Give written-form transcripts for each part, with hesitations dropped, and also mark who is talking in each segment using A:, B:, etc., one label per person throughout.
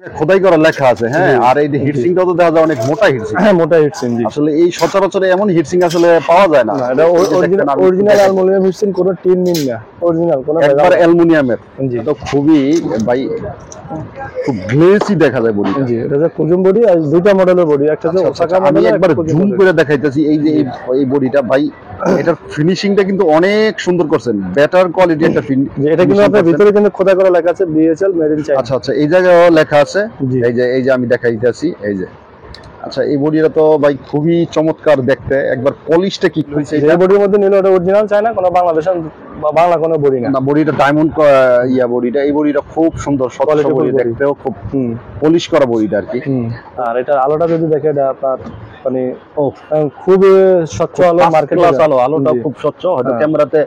A: খোদাই করা লেখা আছে, হ্যাঁ। আর এই হিটসিংটাও তো দেখা যায় অনেক মোটা হিটসিং।
B: হ্যাঁ, মোটা হিটসিং।
A: আসলে এই সচরাচর এমন হিটসিং আসলে পাওয়া যায় না।
B: এটা অরিজিনাল অ্যালুমিনিয়াম হিটসিং, কোনো টিন মিন না, অরিজিনাল কোনো
A: একবার অ্যালুমিনিয়ামের।
B: জি,
A: তো খুবই ভাই খুব গ্লেসি দেখা যায় বডি।
B: জি, এটা যে কুজুম বডি, আর দুইটা মডেলের বডি, একটা যে ওসাকা মডেল।
A: আমি একবার জুম করে দেখাইতেছি এই যে এই বডিটা ভাই, এটার ফিনিশিংটা কিন্তু অনেক সুন্দর করছেন, বেটার কোয়ালিটি একটা
B: এটা কিন্তু আপনার ভিতরে কিন্তু খোদাই করা লেখা আছে বিএসএল মেড ইন চায়না।
A: আচ্ছা আচ্ছা, এই জায়গায় লেখা আছে, এই যে আমি দেখাইতেছি এই যে। আচ্ছা, এই বডিটা তো ভাই খুবই চমৎকার দেখতে, একবার পলিশটা কি হইছে।
B: এই বডির মধ্যে নিলে ওটা অরিজিনাল চায়না, কোনো বাংলাদেশের বা বাংলা কোনো বডি না।
A: না, বডিটা ডায়মন্ড বডিটা, এই বডিটা খুব সুন্দর, স্বচ্ছ বডি, দেখতেও খুব পলিশ করা বডিটা আর কি।
B: আর এটা আলোটা যদি দেখে, এটা আপনার মানে খুব স্বচ্ছ আলো, মার্কেট ক্লাস আলো,
A: আলোটা খুব স্বচ্ছ, হয়তো ক্যামেরাতে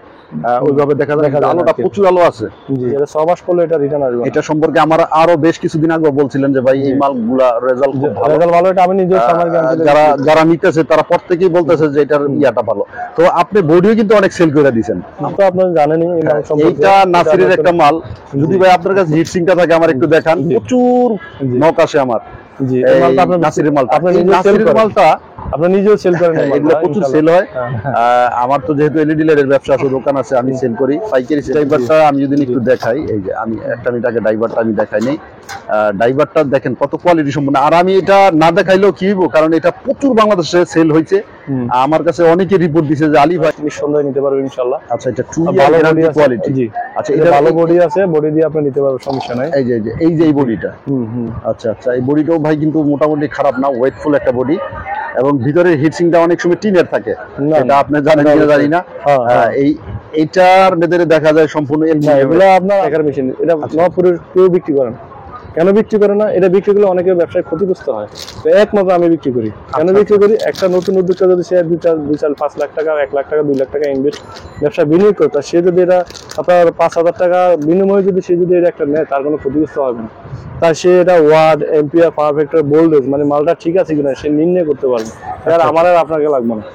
A: ওইভাবে দেখা যায়, আলোটা প্রচুর আলো আছে।
B: জি, এটা 6 মাস পরে এটা রিটার্ন আসবে।
A: এটা সম্পর্কে আমার আরো বেশ কিছুদিন আগে বলছিলেন যে ভাই এই মালগুলা রেজাল্ট খুব ভালো।
B: রেজাল্ট ভালো, এটা আমি নিজেও আমার গ্যারান্টি।
A: যারা নিতেছে তারা প্রত্যেকই বলতেছে যে এটার ইয়াটা ভালো। তো আপনি বডিও কিন্তু অনেক সেল করে দিবেন,
B: তো আপনারা জানেনই এই মাল সম্পর্কে।
A: এইটা নাসিরের একটা মাল। যদি ভাই আপনার কাছে হিটসিংটা থাকে আমার একটু দেখান, প্রচুর নক আসে আমার।
B: জি, এই মালটা আপনার
A: নাসিরের মালটা,
B: আপনি নাসিরের
A: মালটা
B: আপনি নিজেও সেল করেন,
A: এগুলো প্রচুর সেল হয়। আমার তো যেহেতু এলইডি লাইটের ব্যবসা আছে, দোকান আছে, আমি সেল করি পাইকারি। ড্রাইভারটা আমি যদি একটু দেখাই, এই যে আমি আগে ড্রাইভারটা আমি দেখাই নেই। ড্রাইভারটা দেখেন কত কোয়ালিটি সম্পন্ন। আর আমি এটা না দেখাইলেও কি হইব, কারণ এটা প্রচুর বাংলাদেশে সেল হয়েছে। আমার কাছে অনেকে রিপোর্ট দিছে যে আলী ভাই
B: নিঃসন্দেহে নিতে পারবেন ইনশাআল্লাহ।
A: আচ্ছা, এটা ভালো কোয়ালিটি।
B: জি,
A: আচ্ছা,
B: এটা ভালো বডি আছে, বডি দিয়ে আপনি নিতে পারবেন, সমস্যা নাই।
A: এই যে এই বডিটা। আচ্ছা আচ্ছা, এই বডিটাও ভাই কিন্তু মোটামুটি খারাপ না, ওয়েটফুল একটা বডি। এবং ভিতরের হিটসিংটা অনেক সময় টিনের থাকে, এটা আপনি জানেন কিনা জানি না। এইটার ভেতরে দেখা যায় সম্পূর্ণ
B: এগুলো আপনার একার মেশিন। এটা নপুরের কেউ বিক্রি করেন, কেন বিক্রি করে না? এটা বিক্রি করলে অনেকের ব্যবসায় ক্ষতিগ্রস্ত হয়। একমাত্র আমি বিক্রি করি। কেন বিক্রি করি? একটা নতুন উদ্যোক্তা যদি সে 2-5 লাখ টাকা, 1 লাখ টাকা, 2 লাখ টাকা ইনভেস্ট ব্যবসা বিনিয়োগ করে, সে যদি এটা আপনার 5,000 টাকা বিনিময়ে যদি সে যদি এটা একটা নেয়, তার কোনো ক্ষতিগ্রস্ত হবে না। তাই সে এটা watt, ampere, power factor, voltage, মানে মালটা ঠিক আছে কিনা সে নির্ণয় করতে পারবে। আর আমার আর আপনাকে লাগবে না।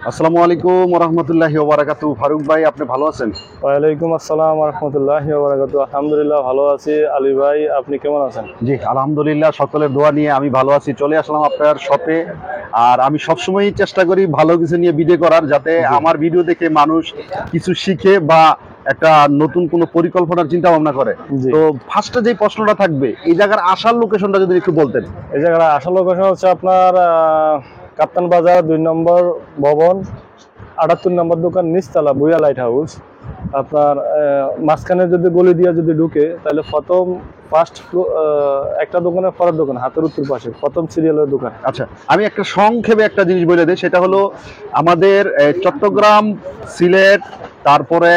A: আসসালামু আলাইকুম ওয়া রাহমাতুল্লাহি ওয়া বারাকাতুহু। ফারুক ভাই, আপনি ভালো আছেন?
B: ওয়ালাইকুম আসসালাম ওয়া রাহমাতুল্লাহি ওয়া বারাকাতুহু। আলহামদুলিল্লাহ ভালো আছি। আলী ভাই, আপনি কেমন আছেন?
A: জি, আলহামদুলিল্লাহ, সকলের দোয়া নিয়ে আমি ভালো আছি। চলে আসলাম আপনার শপে। আর আমি সবসময়ই চেষ্টা করি ভালো কিছু নিয়ে ভিডিও করার, যাতে আমার ভিডিও দেখে মানুষ কিছু শিখে বা একটা নতুন কোনো পরিকল্পনার চিন্তা ভাবনা করে। তো ফার্স্টে যে প্রশ্নটা থাকবে, এই জায়গার আসার লোকেশনটা যদি একটু বলতেন।
B: এই জায়গার আসার লোকেশন হচ্ছে আপনার কাপ্তান বাজার 2 নম্বর ভবন, 78 নম্বর দোকান, নিচতলা, বুয়া লাইট হাউস। আপনার মাঝখানে যদি গলি দিয়ে যদি ঢুকে, তাহলে ফার্স্ট একটা দোকানের পরের দোকান, হাতের উত্তর পাশে প্রথম সিরিয়ালের দোকান।
A: আচ্ছা, আমি একটা সংক্ষেপে একটা জিনিস বলে দিই, সেটা হলো আমাদের চট্টগ্রাম, সিলেট, তারপরে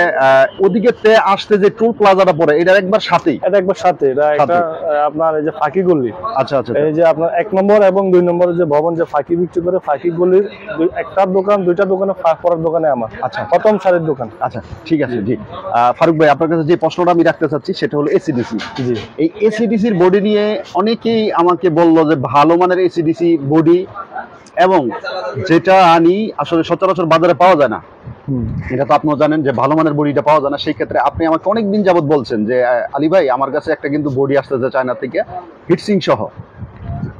A: ওদিকে আসতে যে টুল প্লাজাটা পড়ে, এটা একবার সাথেই।
B: এটা একবার সাথে, এটা একটা আপনার এই যে ফাঁকি গলি।
A: আচ্ছা আচ্ছা,
B: এই যে আপনার 1 নম্বর এবং 2 নম্বরের যে ভবন, যে ফাঁকি বিক্রি করে, ফাঁকি গলির একটা দোকান, 2টা দোকানে, পরের দোকানে আমার। আচ্ছা, প্রথম সারির দোকান।
A: আচ্ছা, ঠিক আছে। জি, ফারুক ভাই, আপনার কাছে যে প্রশ্নটা আমি রাখতে চাচ্ছি সেটা হলো এসিডিসি।
B: জি,
A: এই এসিডিসির বডি নিয়ে অনেকেই আমাকে বললো যে ভালো মানের এসিডিসি বডি, এবং যেটা আনি আসলে সচরাচর বাজারে পাওয়া যায় না। এটা তো আপনিও জানেন যে ভালো মানের বডিটা পাওয়া যায় না। সেই ক্ষেত্রে আপনি আমাকে অনেকদিন যাবত বলছেন যে আলী ভাই, আমার কাছে একটা কিন্তু বডি আসতেছে চায়না থেকে, হিটসিং সহ।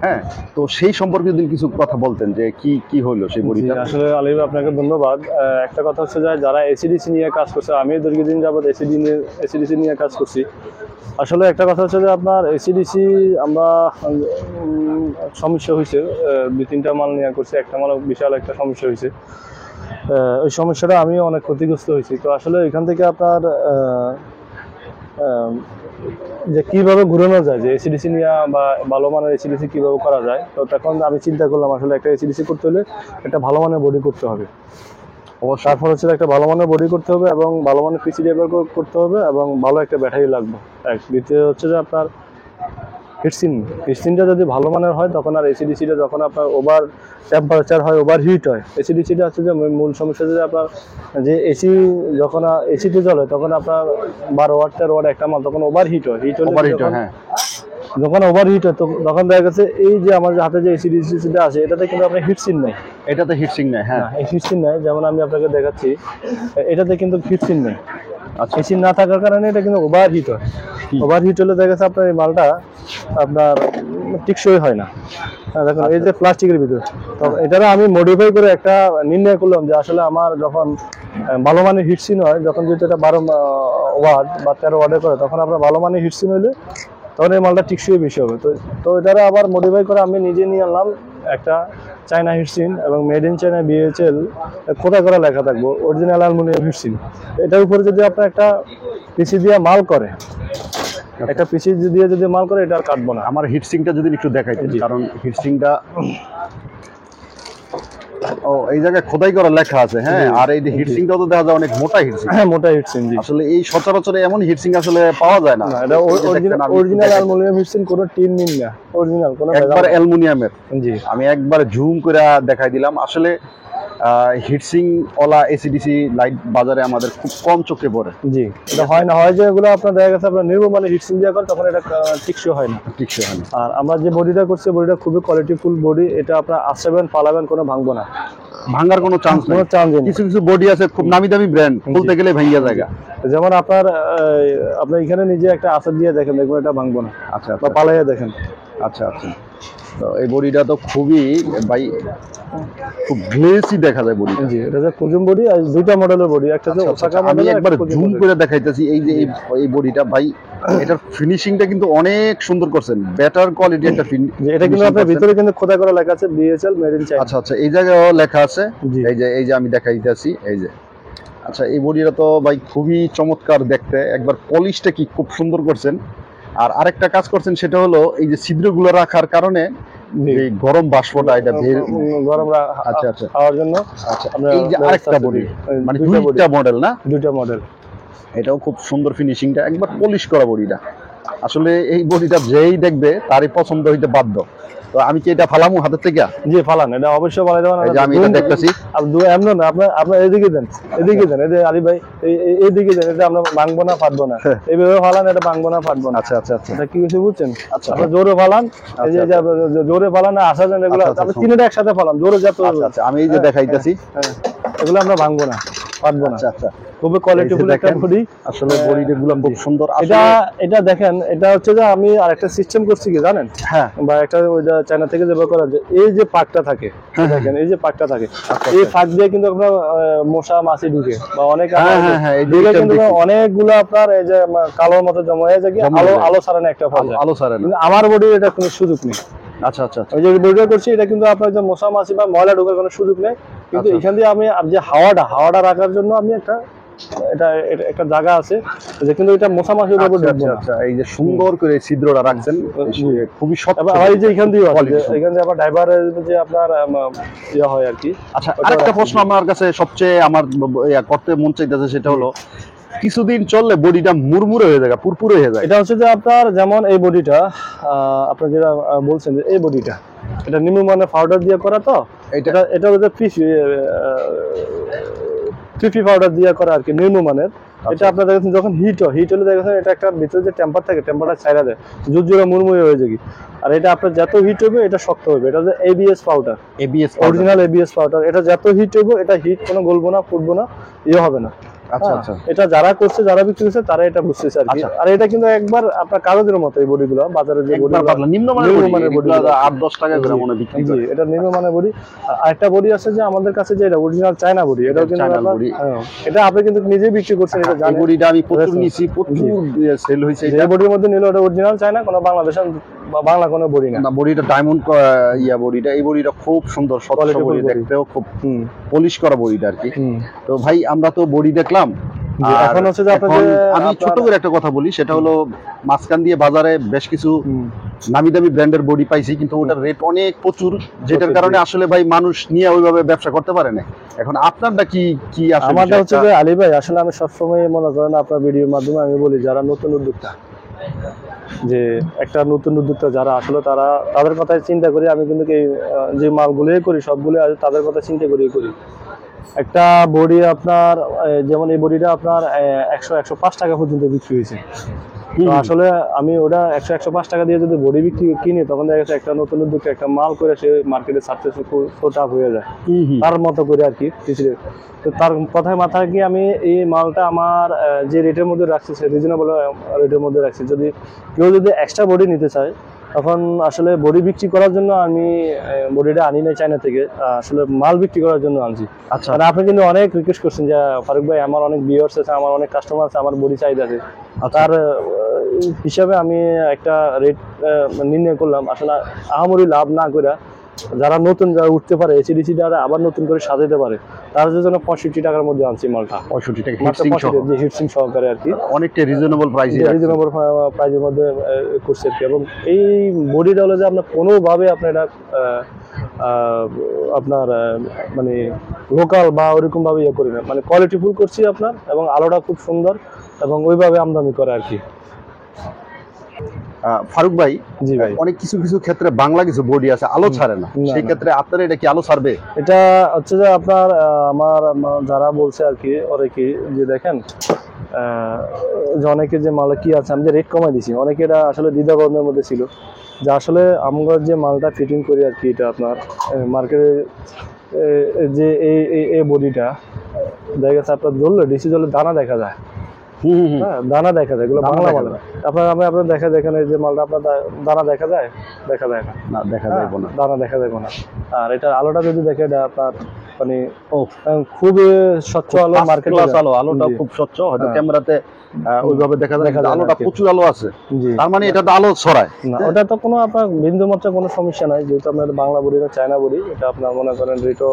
A: হ্যাঁ, তো সেই সম্পর্কে যদি কিছু কথা বলতেন যে কি হলো সেই বডিটা।
B: আসলে আলী ভাই, আপনাকে ধন্যবাদ। একটা কথা হচ্ছে যে যারা এসিডিসি নিয়ে কাজ করছে, আমি দীর্ঘদিন যাবত এসিডিসি নিয়ে কাজ করছি। আসলে একটা কথা হচ্ছে যে আপনার এসিডিসি আমরা সমস্যা হয়েছে, 2-3টা মাল নিয়ে করছি, একটা মাল বিশাল একটা সমস্যা হয়েছে। ওই সমস্যাটা আমি অনেক ক্ষতিগ্রস্ত হয়েছি। তো আসলে এখান থেকে আপনার যে কিভাবে ঘুরানো যায়, যে এসিডিসি নিয়ে বা ভালো মানের এসিডিসি কিভাবে করা যায়, তো তখন আমি চিন্তা করলাম আসলে একটা এসিডিসি করতে হলে একটা ভালো মানের বডি করতে হবে। তারপর হচ্ছে একটা ভালো মানের বডি করতে হবে, এবং ভালো মানের পিসি ড্রাইভার করতে হবে, এবং ভালো একটা ব্যাটারি লাগবে। দ্বিতীয় হচ্ছে যে আপনার হিটসিনটা যদি ভালো মানের হয়, তখন আর এসিডিসিটা যখন আপনার ওভার টেম্পারেচার হয়, ওভার হিট হয়, এসিডিসিটা হচ্ছে যে মূল সমস্যা। যে আপনার যে এসি যখন এসিতে চলে, তখন আপনার 12 ওয়াট 13 ওয়াট একটা মাল, তখন ওভার হিট হয়। যখন ওভার হিট হয়, তখন দেখা গেছে এই যে আমার হাতে যে এসিডিসিটা আছে, এটাতে কিন্তু আপনার হিটসিন নেই।
A: এটাতে হিটসিং নেই। হ্যাঁ,
B: হিটসিন নেই। যেমন আমি আপনাকে দেখাচ্ছি, এটাতে কিন্তু হিটসিন নেই।
A: আচ্ছা।
B: এসি না থাকার কারণে এটা কিন্তু ওভার হিট হয়। ওভার হিট হলে দেখা যাচ্ছে আপনার এই মালটা আপনার টিকসই হয় না। দেখুন এই যে প্লাস্টিকের ভিতরে, তো এটারে আমি মডিফাই করে একটা নির্ণয় করলাম যে আসলে আমার যখন ভালো মানের হিটসিন হয়, যখন যেহেতু এটা 12 ওয়াট বা 13 ওয়াটের করে, তখন আপনার ভালো মানের হিটসিন হইলে তখন এই মালটা টিকসই বেশি হবে। তো এটারে আবার মডিফাই করে আমি নিজে নিয়ে আনলাম একটা চায়না হিটসিন, এবং মেড ইন চায়না বিএইচএল খোদাই করা লেখা থাকবো অরিজিনাল অ্যালুমিনিয়াম হিটসিন। এটার উপরে যদি আপনার একটা পিসি দিয়ে মাল করে, একটা পিসি দিয়ে যদি মাল করে, এটা আর কাটবো না।
A: আমার হিটসিংটা যদি একটু দেখাইতেন, কারণ হিটসিংটা ও এই জায়গায় খোদাই করা লেখা আছে, হ্যাঁ। আর এই যে হিটসিংটাও তো দেখা যায় অনেক মোটা হিটসিং।
B: হ্যাঁ, মোটা হিটসিন। জি,
A: আসলে এই সচরাচর এমন হিটসিং আসলে পাওয়া যায় না।
B: এটা অরিজিনাল অ্যালুমিনিয়াম হিটসিন, কোনো টিন মিন না, অরিজিনাল কোনো
A: একবার অ্যালুমিনিয়ামের।
B: জি,
A: আমি একবার জুম করে দেখাই দিলাম। আসলে হিটসিং ওলা এসিডিসি লাইট বাজারে আমাদের খুব কম চোখে পড়ে।
B: জি, এটা হয় না, হয় যে এগুলো আপনার দেখা গেছে আপনার নির্মমানে হিটসিন দেওয়া করে, তখন এটা টিকসই হয় না।
A: টিকসই হয় না।
B: আর আমরা যে বডিটা করছি, বডিটা খুবই কোয়ালিটিফুল বডি। এটা আপনার আসবেন ফালাবেন, কোনো ভাঙবো না,
A: ভাঙার কোনো চান্স নেই।
B: কোনো চান্স নেই।
A: কিছু কিছু বডি আছে খুব নামি দামি ব্র্যান্ড, খুলতে গেলে ভাঙিয়া জায়গা।
B: যেমন আপনার এখানে নিজে একটা আচার দিয়ে দেখেন, দেখবেন এটা ভাঙবো না।
A: আচ্ছা,
B: বা পালাইয়া দেখেন।
A: আচ্ছা আচ্ছা। তো এই বডিটা তো খুবই ভাই খুব গ্লেসি দেখা যায় বডি।
B: জি, এটা যে কুজুম বডি, আর দুইটা মডেলের বডি, একটা যে ওসাকা
A: আমি
B: মডেল,
A: একবার জুম করে দেখাইতেছি। এই যে এই বডিটা ভাই, এটার ফিনিশিংটা কিন্তু অনেক সুন্দর করছেন, বেটার কোয়ালিটি একটা
B: এটা কিন্তু আপনার ভিতরে কিন্তু খোদাই করা লেখা আছে বিএইচএল মেড ইন চায়না।
A: আচ্ছা আচ্ছা, এই জায়গায়ও লেখা আছে। এই যে আমি দেখাইতেছি, এই যে। আচ্ছা, এই বডিটা তো ভাই খুবই চমৎকার দেখতে, একবার পলিশটা কি খুব সুন্দর করছেন। আর আরেকটা কাজ করছেন, সেটা হলো এই যে ছিদ্রগুলো রাখার কারণে এই গরম বাষ্পটা এটা
B: গরম
A: আচ্ছা আচ্ছা
B: খাওয়ার জন্য।
A: আচ্ছা, এই যে আরেকটা বডি, মানে দুইটা মডেল না?
B: দুইটা মডেল।
A: এটাও খুব সুন্দর ফিনিশিংটা, একবার পলিশ করা বডিটা। আসলে এই বডিটা যেই দেখবে তারই পছন্দ হইতে বাধ্য। তো আমি কি এটা ফালামু হাতের থেকে?
B: জি, ফালান, এটা অবশ্যই ফালাই দেবেন।
A: এই যে আমি এটা দেখতেছি,
B: এমন না, আপনার এদিকে দেন, এদিকে দেন, এই যে আলী ভাই এইদিকে দেন, এটা আমরা ভাঙবো না, ফাটবো না। এইভাবে ফালান, এটা ভাঙবো না, ফাটবো না।
A: আচ্ছা আচ্ছা আচ্ছা,
B: এটা কি কিছু বুঝছেন?
A: আচ্ছা,
B: আপনার জোরে ফালান, এই যে জোরে ফালান, আসা যান, এগুলো আপনি তিনটা একসাথে ফালান, জোরে যত।
A: আচ্ছা, আমি এই যে দেখাইতেছি,
B: এগুলো আমরা ভাঙবো না, ফাটবো না।
A: আচ্ছা আচ্ছা,
B: খুবই কোয়ালিটিফুল একটা বডি।
A: আসলে বডিগুলো খুব সুন্দর।
B: এটা দেখেন, এটা হচ্ছে যে আমি আরেকটা সিস্টেম করছি কি জানেন?
A: হ্যাঁ,
B: বা একটা ওইটা চায়না থেকে যে করা, যে এই যে পাকটা থাকে, দেখেন এই যে পাকটা থাকে, এই ফাঁক দিয়ে কিন্তু আপনার মশা মাছি ঢুকে, বা অনেক কিন্তু অনেকগুলো আপনার এই যে কালোর মতো জমা হয়ে যায়, আলো ছাড়ানো একটা ফল,
A: আলো ছাড়ে না।
B: আমার বডির এটা কোনো সুযোগ নেই।
A: আচ্ছা আচ্ছা,
B: ওই যে বডিটা করছি, এটা কিন্তু আপনার যে মশা মাছি বা ময়লা ঢোকার কোনো সুযোগ নেই। কিন্তু এখান দিয়ে আমি যে হাওয়াটা রাখার জন্য আমি একটা জায়গা আছে, যে কিন্তু এটা মশা মাছির উপর ঢুকবে না।
A: আচ্ছা, এই যে সুন্দর করে ছিদ্রটা রাখছেন, খুবই শক্ত।
B: আবার এই যে এখান দিয়ে এখান দিয়ে আবার ড্রাইভারের যে আপনার ইয়া হয় আর কি।
A: আচ্ছা, আরেকটা প্রশ্ন আমার কাছে সবচেয়ে আমার করতে মন চাইতেছে, সেটা হলো কিছুদিন চললে বডিটা মুরমুরে হয়ে যায়, পুরপুরে হয়ে যায়।
B: এটা হচ্ছে যে আপনার যেমন এই বডিটা আপনার যেটা বলছেন, যে এই বডিটা এটা নিম্নমানের পাউডার দিয়ে করা, তো এটা হচ্ছে ফিফি পাউডার দিয়ে করা আর কি, নিম্নমানের। এটা আপনার দেখেন যখন হিট হলে দেখেন এটা একটা ভিতরে যে টেম্পার থাকে, টেম্পারটা ছাইড়া দেয়, জুজুরা মুরমুরে হয়ে যায়। আর এটা আপনার যত হিট হবে এটা শক্ত হবে। এটা হচ্ছে ABS powder, original ABS powder. এটা যত হিট হবে, এটা হিট কোনো গলবো না, ফুটবো না, ইয়ে হবে না।
A: আচ্ছা আচ্ছা,
B: এটা যারা করছে, যারা বিক্রি করছে, তারা এটা বুঝতেছে আর কি। আর এটা কিন্তু একবার আপনার কাগজের মতো, এই বডিগুলো বাজারে যে
A: নিম্নমানের বডি 8-10 টাকা করে মনে বিক্রি করে।
B: এটা নিম্নমানের বডি। আরেকটা বডি আছে যে আমাদের কাছে, যে এটা অরিজিনাল চায়না বডি, এটাও কিন্তু এটা আপনি কিন্তু নিজেই বিক্রি করছেন, এটা জানেন।
A: এই বডিটা আমি প্রচুর নিছি, প্রচুর সেল হইছে।
B: এই বডির মধ্যে নিলে এটা অরিজিনাল চায়না, কোনো বাংলাদেশের বা বাংলা কোনো বডি না।
A: বডিটা ডায়মন্ড বডিটা, এই বডিটা খুব সুন্দর, স্বচ্ছ বডি, দেখতেও খুব পলিশ করা বডিটা আর কি। তো ভাই, আমরা তো বডি দেখলাম।
B: এখন হচ্ছে যে
A: আমি ছোট করে একটা কথা বলি, সেটা হলো মাঝখান দিয়ে বাজারে বেশ কিছু নামি দামি ব্র্যান্ডের বডি পাইছি, কিন্তু ওটার রেট অনেক প্রচুর, যেটার কারণে আসলে ভাই মানুষ নিয়ে ওইভাবে ব্যবসা করতে পারে না। এখন আপনারটা কি?
B: আমারটা হচ্ছে যে আলী ভাই, আসলে আমি সবসময় মনে করেন আপনার ভিডিওর মাধ্যমে আমি বলি, যারা নতুন উদ্যোক্তা, যে একটা নতুন উদ্যোক্তা যারা আসলে তাদের কথাই চিন্তা করি। আমি কিন্তু যে মালগুলোই করি সবগুলো তাদের কথা চিন্তা করি। একটা বডি আপনার যেমন এই বডিটা আপনার 100-105 টাকা পর্যন্ত বিক্রি হয়েছে। তো আসলে আমি ওটা 100-105 টাকা দিয়ে যদি বডি বিক্রি কিনি, তখন দেখা যাচ্ছে একটা নতুন উদ্যোগে একটা মাল করে সে মার্কেটে সাকসেসফুল হয়ে যায় তার মতো করে আর কি। তো তার কথায় মাথায় গিয়ে আমি এই মালটা আমার যে রেটের মধ্যে রাখছি, সে রিজনেবল রেটের মধ্যে রাখছি। যদি কেউ যদি এক্সট্রা বডি নিতে চায়, তখন আসলে বডি বিক্রি করার জন্য আমি বডিটা আনি নাই চায়না থেকে, আসলে মাল বিক্রি করার জন্য আনছি।
A: আচ্ছা,
B: আর আপনি কিন্তু অনেক রিকোয়েস্ট করছেন যে ফারুক ভাই, আমার অনেক ভিউয়ার্স আছে, আমার অনেক কাস্টমার আছে, আমার বডি চাহিদা আছে। তার হিসাবে আমি একটা রেট নির্ণয় করলাম। আসলে আহামরি লাভ না করে যারা নতুন যারা উঠতে পারে, এসিডিসি যারা আবার নতুন করে সাজাতে পারে, তার জন্য 65 টাকার মধ্যে আনছি মালটা।
A: 65 টাকা
B: মাত্র 65 যে হিটসিং সহকারে আর কি,
A: অনেকটা রিজনেবল প্রাইসে,
B: রিজনেবল প্রাইসের মধ্যে করছে আর কি। এবং এই বডিটা হলো যে আপনার কোনোভাবে আপনি এটা আপনার মানে লোকাল বা ওরকম ভাবে ইয়ে করি না, মানে কোয়ালিটি ফুল করছি আপনার, এবং আলোটা খুব সুন্দর এবং ওইভাবে আমদানি করে আর কি।
A: ফারুক ভাই,
B: জি ভাই,
A: অনেক কিছু কিছু ক্ষেত্রে বাংলা কিছু বডি আছে আলো ছাড়ে না, সেই ক্ষেত্রে আপনার এটা কি আলো ছাড়বে?
B: এটা হচ্ছে যে আপনার আমার যারা বলছে আর কি, ওরা কি যে দেখেন যে অনেকে যে মাল কি আছে, আমি যে রেট কমাই দিছি, অনেকে এটা আসলে দ্বিধাদ্বন্দ্বের মধ্যে ছিল যে আসলে আমরা যে মালটা ফিটিং করি আর কি, এটা আপনার মার্কেটে যে এই বডিটা দেখা গেছে আপনার জ্বললে ডিসি জ্বলে দানা দেখা যায়। হ্যাঁ, দানা দেখা যায়, এগুলো বাংলা মাল। আপনার দেখা দেখেন এই যে মালটা আপনার দানা দেখা যায়, দেখা যায় না,
A: দেখা যাবে না,
B: দানা দেখা যাবে না। আর এটা আলোটা যদি দেখে, এটা আপনার মানে খুব স্বচ্ছ আলো, মার্কেট
A: আলোটা খুব স্বচ্ছ, হয়তো ক্যামেরাতে ওইভাবে দেখা যায়, আলোটা প্রচুর আলো আছে, তার মানে এটা তো আলো ছড়ায়
B: না। ওটা তো কোনো আপনার বিন্দু মাত্র কোনো সমস্যা নাই, যেহেতু আপনার বাংলা বডি না চায়না বডি, এটা আপনার মনে করেন রেটও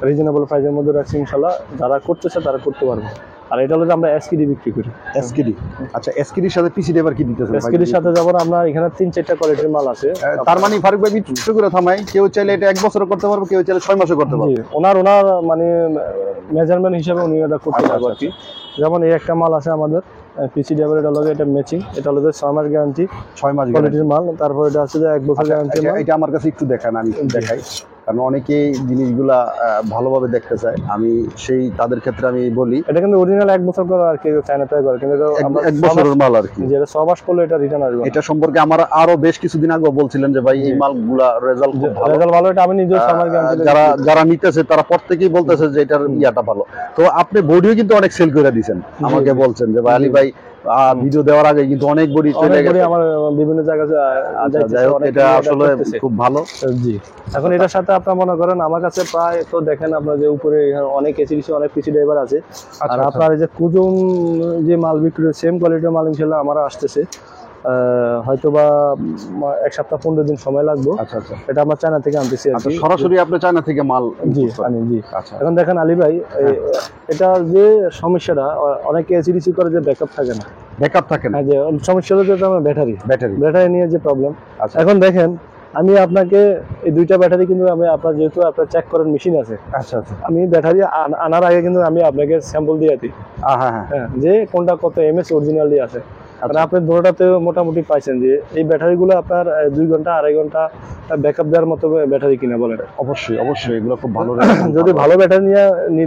B: রিজনেবল প্রাইসের মধ্যে রাখছি। ইনশাল্লাহ যারা করতেছে তারা করতে পারবে। আর এটা হলো যে আমরা এসকিডি বিক্রি করি।
A: এসকিডি, আচ্ছা, এসকিডির সাথে পিসিডি এবার কি দিতেছেন?
B: এসকিডির সাথে যেমন আমরা এখানে 3-4টা কোয়ালিটির মাল আছে।
A: তার মানে ফারুক ভাই একটু করে থামাই, কেউ চাইলে এটা 1 বছরও করতে পারবে, কেউ চাইলে 6 মাসও করতে পারবে।
B: ওনার মানে মেজারমেন্ট হিসাবে উনি এটা করতে পারবে আর কি। যেমন এই একটা মাল আছে আমাদের পিসিডি, এটা হলো এটা ম্যাচিং, এটা হলো 6 মাস গ্যারান্টি,
A: 6 মাস
B: কোয়ালিটির মাল। তারপর এটা আছে যে 1 বছর গ্যারান্টি মাল।
A: এটা আমার কাছে একটু দেখান, আমি দেখাই, কারণ অনেকেই জিনিসগুলা ভালোভাবে দেখতে চায়। আমি সেই তাদের ক্ষেত্রে আমি বলি,
B: এটা কিন্তু অরিজিনাল 1 বছর করে আর কি চায়নাটাই করে, কিন্তু আমরা
A: 1 বছরের মাল আর কি,
B: যেটা 6 মাস করলে এটা রিটার্ন আসবে।
A: এটা সম্পর্কে আমার আরো বেশ কিছুদিন আগে বলছিলেন যে ভাই এই মালগুলা রেজাল্ট খুব ভালো,
B: রেজাল্ট ভালো। এটা আমি নিজেও 6 মাস গ্যারান্টি,
A: যারা নিতেছে তারা প্রত্যেকেই বলতেছে যে এটার ইয়াটা ভালো। তো আপনি বডিও কিন্তু অনেক সেল করে দিয়েছেন, আমাকে বলছেন যে ভাই আলী ভাই ভিডিও দেওয়ার আগে কিন্তু অনেক বডি চলে গেছে
B: আমার বিভিন্ন জায়গায়।
A: যাই হোক, এটা আসলে খুব ভালো।
B: জি, এখন এটার সাথে আপনার মনে করেন আমার কাছে প্রায় তো দেখেন আপনার যে উপরে অনেক এসিডিসি, অনেক পিসি ড্রাইভার আছে। আর আপনার এই যে কুজুম যে মাল বিক্রি, সেম কোয়ালিটির মাল ইনশাল্লাহ আমার আসতেছে, হয়তো বা 1 সপ্তাহ 15 দিন সময় লাগবে।
A: আচ্ছা আচ্ছা,
B: এটা আমরা চায়না থেকে আনতেছি আর কি।
A: সরাসরি আপনি চায়না থেকে মাল?
B: জি আনি, জি।
A: আচ্ছা,
B: এখন দেখেন আলী ভাই, এটা যে সমস্যাটা, অনেকে এসিডিসি করে যে ব্যাকআপ থাকে না, যে সমস্যা হচ্ছে আমার ব্যাটারি নিয়ে যে প্রবলেম। এখন দেখেন আমি আপনাকে এই 2টা ব্যাটারি কিন্তু আমি আপনার, যেহেতু আপনার চেক করার মেশিন আছে,
A: আচ্ছা আচ্ছা,
B: আমি ব্যাটারি আনার আগে কিন্তু আমি আপনাকে স্যাম্পল দিয়ে দিই, যে কোনটা কত এমএস অরিজিনালি আছে। মানে আপনি দুটোটাতে মোটামুটি পাইছেন যে এই ব্যাটারিগুলো আপনার 2 ঘন্টা 2.5 ঘন্টা ব্যাকআপ দেওয়ার মতো ব্যাটারি কিনা বলেন।
A: অবশ্যই অবশ্যই, এগুলো খুব ভালো।
B: যদি ভালো ব্যাটারি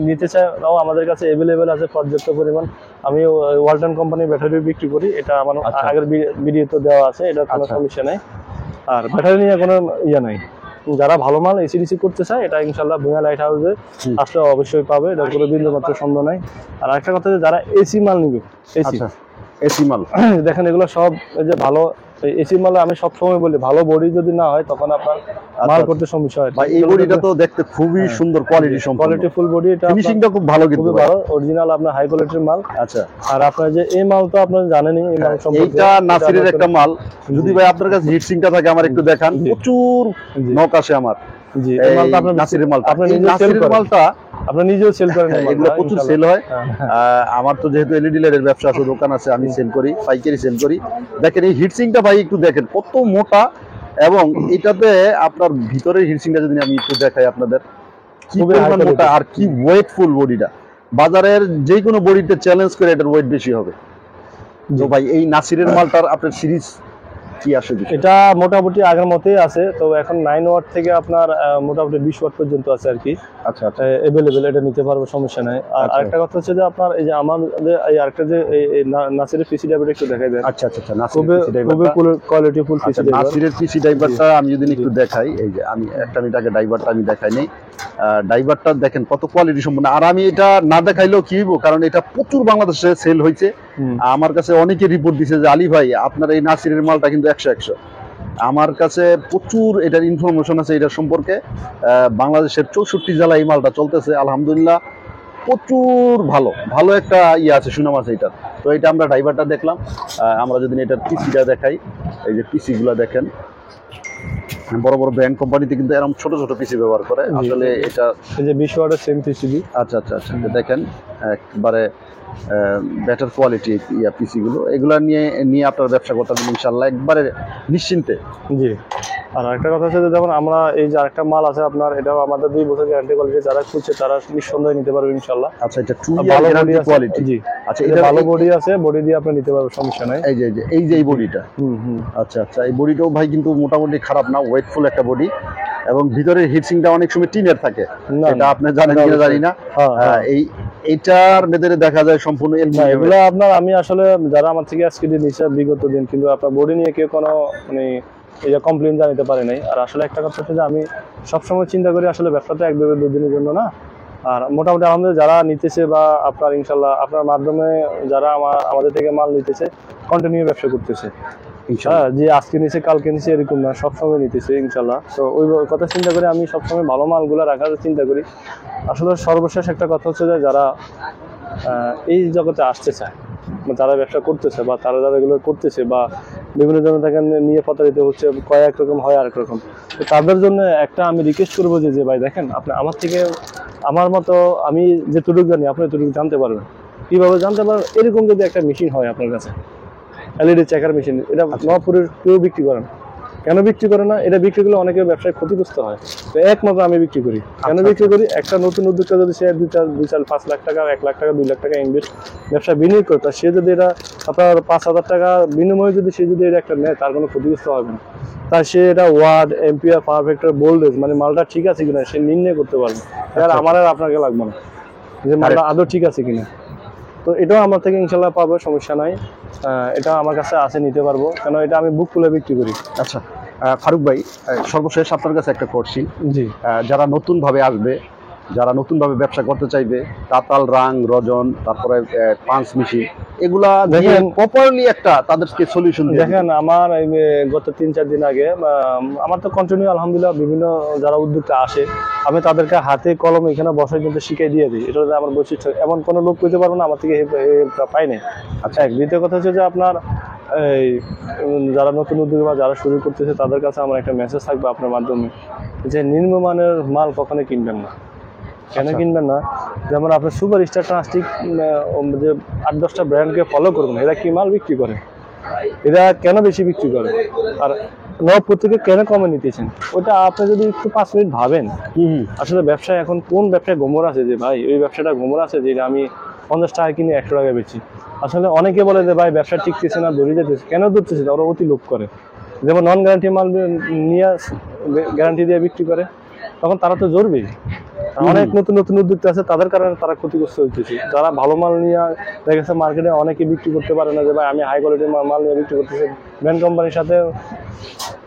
B: নিতে চায়, আমাদের কাছে অ্যাভেলেবেল আছে পর্যাপ্ত পরিমাণ। আমি ওয়ালটন কোম্পানির ব্যাটারি বিক্রি করি, এটা আমার আগের ভিডিওতে দেওয়া আছে, এটা কোনো সমস্যা নাই। আর ব্যাটারি নিয়ে কোনো ইয়ে নাই। যারা ভালো মাল এসিডিসি করতে চায়, এটা ইনশাল্লাহ ভূঁইয়া লাইট হাউসে আসলে অবশ্যই পাবে, এটা কোনো বিন্দু মাত্র সন্দেহ নাই। আর একটা কথা, যারা এসি মাল নিবে,
A: এসি মাল
B: দেখেন এগুলো সব যে ভালো এসি মাল, আমি সবসময় বলি ভালো বডি যদি না হয় তখন আপনার মাল করতে সমস্যা হয়।
A: এই বডিটা তো দেখতে খুবই সুন্দর, কোয়ালিটি
B: ফুল বডি, এটা
A: ফিনিশিংটা খুব ভালো, কিন্তু
B: খুবই ভালো, অরিজিনাল আপনার হাই কোয়ালিটির মাল।
A: আচ্ছা,
B: আর আপনার যে এই মাল তো আপনারা জানেনই, এই মাল সম্পর্কে,
A: এইটা নাসিরের একটা মাল। যদি ভাই আপনার কাছে হিটসিংটা থাকে আমার একটু দেখান, প্রচুর নক আসে আমার।
B: জি, এই মালটা আপনার
A: নাসিরের মালটা,
B: আপনি নিজেও সেল করেন,
A: এগুলো প্রচুর সেল হয়। আমার তো যেহেতু এলইডি লাইটের ব্যবসা আছে, দোকান আছে, আমি সেল করি, পাইকারি সেল করি। দেখেন এই হিটসিংটা ভাই একটু দেখেন কত মোটা, এবং এটাতে আপনার ভিতরের হিটসিংটা যদি আমি একটু দেখাই আপনাদের, কি পরিমাণ মোটা আর কি ওয়েটফুল বডিটা। বাজারের যে কোনো বডিতে চ্যালেঞ্জ করে এটার ওয়েট বেশি হবে। তো ভাই এই নাসিরের মালটার আপনার সিরিজ কি আসে?
B: এটা মোটামুটি আগের মতোই আছে, তো এখন 9 ওয়াট থেকে আপনার মোটামুটি 20 ওয়াট পর্যন্ত আছে আর কি।
A: আচ্ছা আচ্ছা
B: অ্যাভেলেবেল, এটা নিতে পারবো, সমস্যা নাই। আর
A: আচ্ছা।
B: আরেকটা কথা হচ্ছে যে আপনার এই যে আমাদের এই আরেকটা যে এই নাসিরের পিসি ড্রাইভারটা একটু দেখাই দেন।
A: আচ্ছা আচ্ছা
B: খুবই খুবই কোয়ালিটি ফুল পিসি ড্রাইভার।
A: নাসিরের পিসি ড্রাইভারটা আমি যদি একটু দেখাই, এই যে আমি একটা মিনিট আগে ড্রাইভারটা আমি দেখাই নেই, ড্রাইভারটা দেখেন কত কোয়ালিটি সম্পন্ন। আর আমি এটা না দেখাইলেও কি হইব, কারণ এটা প্রচুর বাংলাদেশে সেল হয়েছে। আমার কাছে অনেকে রিপোর্ট দিছে যে আলী ভাই আপনার এই নাসিরের মালটা কিন্তু 100 আমার কাছে প্রচুর এটার ইনফরমেশন আছে এটার সম্পর্কে। বাংলাদেশের 64 জেলায় এই মালটা চলতেছে আলহামদুলিল্লাহ, প্রচুর ভালো ভালো একটা ইয়ে আছে, সুনাম আছে এটার। তো এটা আমরা ড্রাইভারটা দেখলাম। আমরা যদি এটার পিসিটা দেখাই, এই যে পিসি গুলা দেখেন, বড় বড় ব্র্যান্ড কোম্পানিতে কিন্তু এরকম ছোট ছোট পিসি ব্যবহার করে আসলে এটা।
B: এই যে 20 ওয়াটের সেম পিসিবি।
A: আচ্ছা আচ্ছা আচ্ছা, দেখেন একবারে বেটার কোয়ালিটি পিসি গুলো, এগুলা নিয়ে নিয়ে আপনার ব্যবসা করতে পারবেন ইনশাল্লাহ একবারে নিশ্চিন্তে।
B: জি। আর একটা কথা হচ্ছে যে যেমন আমরা এই যে আরেকটা মাল আছে আপনার, এটাও আমাদের 2 বছর গ্যারান্টি কোয়ালিটি, যারা খুঁজছে তারা নিঃসন্দেহে নিতে পারবে ইনশাল্লাহ।
A: আচ্ছা, এটা 2
B: ভালো
A: ইয়ার
B: বডি আছে
A: কোয়ালিটি।
B: জি।
A: আচ্ছা,
B: এটা ভালো বডি আছে, বডি দিয়ে আপনি নিতে পারবেন, সমস্যা নাই।
A: এই যে এই বডিটা। আচ্ছা আচ্ছা, এই বডিটাও ভাই কিন্তু মোটামুটি খারাপ না, ওয়েটফুল একটা বডি, এবং ভিতরের হিটসিংটা অনেক সময় টিনের থাকে, এটা আপনি জানেন কিনা জানি না। এইটার ভেতরে দেখা যায় সম্পূর্ণ
B: এগুলো আপনার, আমি আসলে যারা আমার থেকে আজকে দিয়ে নিচ্ছে বিগত দিন, কিন্তু আপনার বডি নিয়ে কেউ কোনো মানে এই কমপ্লেন জানাতে পারে নাই। আর আসলে একটা কথা হচ্ছে যে আমি সবসময় চিন্তা করি আসলে ব্যবসাটা 1-2 দিনের জন্য না। আর মোটামুটি আমাদের যারা নিতেছে বা আপনার ইনশাল্লাহ আপনার মাধ্যমে যারা আমাদের থেকে মাল নিতেছে, কন্টিনিউ ব্যবসা করতেছে, যে আজকে নিচে কালকে নিচে এরকম না, সবসময় নিতেছে ইনশাল্লাহ। তো ওই কথা চিন্তা করে আমি সবসময় ভালো মালগুলো রাখার চিন্তা করি। আসলে সর্বশেষ একটা কথা হচ্ছে যে যারা এই জগতে আসতে চায়, যারা ব্যবসা করতেছে বা তারা যারা এগুলো করতেছে বা বিভিন্ন জন থেকে নিয়ে প্রতারিত হচ্ছে, কয়েক রকম হয় আরেক রকম, তো তাদের জন্য একটা আমি রিকোয়েস্ট করবো যে ভাই দেখেন, আপনি আমার থেকে আমার মতো আমি যেটুকু জানি আপনি এতটুকু জানতে পারবেন। কীভাবে জানতে পারবেন? এরকম যদি একটা মেশিন হয় আপনার কাছে, এলইডি চেকার মেশিন, এটা নপুরের কেউ বিক্রি করে না। কেন বিক্রি করে না? এটা বিক্রি করলে অনেকের ব্যবসায় ক্ষতিগ্রস্ত হয়। তো একমাত্র আমি বিক্রি করি। কেন বিক্রি করি? একটা নতুন উদ্যোক্তা যদি সে 2-4-5 লাখ টাকা, 1 লাখ টাকা, 2 লাখ টাকা ইনভেস্ট ব্যবসা বিনিয়োগ করে, সে যদি এটা আপনার 5,000 টাকা বিনিময়ে যদি সে যদি এটা একটা নেয়, তার কোনো ক্ষতিগ্রস্ত হবে না। তাই সে এটা watt, ampere, power factor, voltage মানে মালটা ঠিক আছে কিনা সে নির্ণয় করতে পারবে। আর আমার আর আপনাকে লাগবে না যে মালটা আদৌ ঠিক আছে কিনা। তো এটাও আমার থেকে ইনশাল্লাহ পাবো, সমস্যা নাই। এটা আমার কাছে আছে, নিতে পারবো, কেন এটা আমি বুক খুলে বিক্রি করি।
A: আচ্ছা ফারুক ভাই, সর্বশেষ আপনার কাছে একটা কোশ্চেন।
B: জি।
A: যারা নতুন ভাবে আসবে, যারা নতুন ভাবে ব্যবসা করতে চাইবে, তাতাল, রাং, রজন, তারপরে পাঁচ মেশিন, এগুলা দেখেন প্রপারলি একটা তাদেরকে সলিউশন
B: দেখেন। আমার গত 3-4 দিন আগে আমার তো কন্টিনিউ আলহামদুলিল্লাহ বিভিন্ন যারা উদ্যোক্তা আসে, আমি তাদেরকে হাতে কলমে এখানে বসাই কিন্তু শিখিয়ে দিয়ে দিই। এটা হচ্ছে আমার বৈশিষ্ট্য। এমন কোনো লোক পেতে পারবো না আমার থেকে হেল্পটা পাই নাই। আচ্ছা, দ্বিতীয় কথা হচ্ছে যে আপনার এই যারা নতুন উদ্যোগী বা যারা শুরু করতেছে তাদের কাছে আমার একটা মেসেজ থাকবে আপনার মাধ্যমে, যে নিম্নমানের মাল কখনোই কিনবেন না। কেন কিনবেন না? যেমন আপনার সুপার স্টার ট্রান্সটিক যে 8-10টা ব্র্যান্ডকে ফলো করবেন, এরা কি মাল বিক্রি করে, এরা কেন বেশি বিক্রি করে, আর নবপুর থেকে কেন কমে নিতেছেন, ওটা আপনি যদি একটু 5 মিনিট ভাবেন। আসলে ব্যবসায় এখন কোন ব্যবসায় গোমর আছে যে ভাই ওই ব্যবসাটা গোমর আছে যে আমি 50 টাকা কিনে 100 টাকা বেচি। আসলে অনেকে বলে যে ভাই ব্যবসা টিকতেছে না, দৌড়ে যেতেছে। কেন দৌড়তেছে? ওরা অতি লোভ করে। যেমন নন গ্যারান্টি মাল নিয়ে গ্যারান্টি দিয়ে বিক্রি করে, তখন তারা তো জড়বেই। অনেক নতুন নতুন উদ্যোক্তা আছে, তাদের কারণে তারা ক্ষতিগ্রস্ত হইতেছে। যারা ভালো মাল নিয়ে দেখেছে মার্কেটে অনেকে বিক্রি করতে পারে না, যে ভাই আমি হাই কোয়ালিটির মাল নিয়ে বিক্রি করতেছি, ব্র্যান্ড কোম্পানির সাথে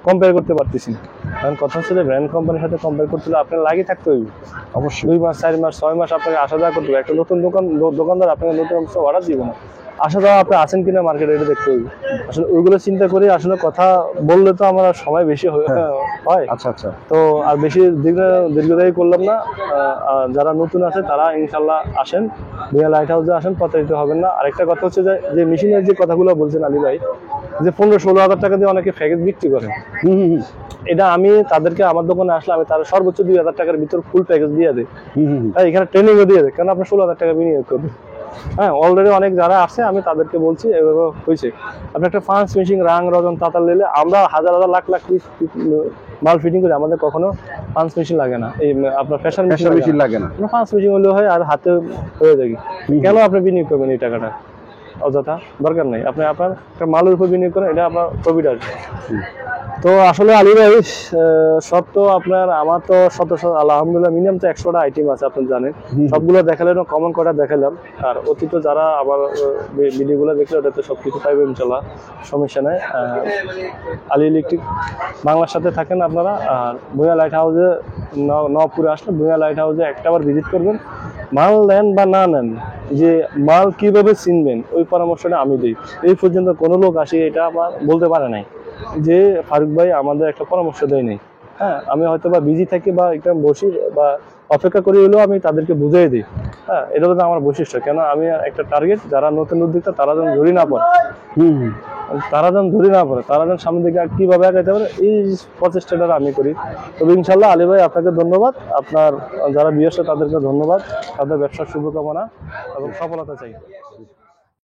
B: কম্পেয়ার করতে পারতেছি না। কারণ কথা হচ্ছে যে ব্র্যান্ড কোম্পানির সাথে কম্পেয়ার করতে হলে আপনার লাগিয়ে থাকতে হইবে অবশ্যই 2 মাস, 4 মাস, 6 মাস আপনাকে আসা যাওয়া করতে হবে। একটা নতুন দোকানদার আপনাকে নতুন অর্ডার দিবে না, আসা যাওয়া আপনি আছেন কিনা মার্কেটে এটা দেখতে হবে। আসলে ওইগুলো চিন্তা করে আসলে কথা বললে তো আমার সময় বেশি হয়।
A: আচ্ছা আচ্ছা,
B: তো আর বেশি দীর্ঘদায়ী করলাম না। যারা নতুন আছে তারা ইনশাল্লাহ আসেন, মিয়া লাইট হাউসে আসেন, প্রতারিত হবেন না। আরেকটা কথা হচ্ছে যে মেশিনের যে কথাগুলো বলছেন আলী ভাই, যে 15-16 হাজার টাকা দিয়ে অনেকে প্যাকেজ বিক্রি করে, এটা আমি তাদেরকে আমার দোকানে আসলে আমি তার সর্বোচ্চ 2,000 টাকার ভিতর ফুল প্যাকেজ দিয়ে দিই। এখানে ট্রেনিংও দিয়ে দেয়, কারণ আপনি 16,000 টাকা বিনিয়োগ করবেন। হ্যাঁ, অলরেডি অনেক যারা আসছে আমি তাদেরকে বলছি এভাবে হয়েছে। আপনি একটা পাঁচ মেশিন, রাং, রজন, তাতাল নিলে আমরা হাজার হাজার লাখ লাখ মাল ফিটিং করি, আমাদের কখনো পাঁচ মেশিন লাগে না। এই আপনার প্রেসার মেশিন লাগে না, পাঁচ মেশিন হলে হয় আর হাতে হয়ে যায়। কেন আপনি বিনিয়োগ করবেন এই টাকাটা অযথা? দরকার নেই। আপনি আপনার একটা মালের উপর বিনিয়োগ করেন, এটা আপনার প্রফিট আসবে। তো আসলে আলী ভাই সব তো আপনার আমার তো আলহামদুলিল্লাহ মিনিমাম তো 100টা আইটেম আছে আপনি জানেন। সবগুলো দেখালেন, কমন কটা দেখালাম। আর অতীত যারা আবার ভিডিওগুলো দেখলে ওটাতে সবকিছু পাইবেন, ইনশাল্লাহ সমস্যা নাই। আলী ইলেকট্রিক বাংলার সাথে থাকেন আপনারা। আর ভূঁইয়া লাইট হাউসে নবপুরে আসলে ভূঁইয়া লাইট হাউসে একটাবার ভিজিট করবেন। মাল নেন বা না নেন, যে মাল কিভাবে চিনবেন ওই পরামর্শটা আমি দিই। এই পর্যন্ত কোনো লোক আসি এটা আমার বলতে পারে নাই যে ফারুক ভাই আমাদের একটা পরামর্শ দেয় নাই। হ্যাঁ, আমি হয়তো বা বিজি থাকি বা একটা বসি বা অপেক্ষা করি হলেও আমি তাদেরকে বুঝিয়ে দিই। হ্যাঁ, এটা হচ্ছে আমার বৈশিষ্ট্য। কেন আমি একটা টার্গেট, যারা নতুন উদ্যোক্তা তারা যেন ধরি না পড়ে, তারা যেন সামনের দিকে কিভাবে আগাইতে পারে এই প্রচেষ্টাটা আমি করি। তবে ইনশাল্লাহ আলী ভাই আপনাকে ধন্যবাদ, আপনার যারা বিয়ে তাদেরকে ধন্যবাদ, তাদের ব্যবসার শুভকামনা এবং সফলতা চাই।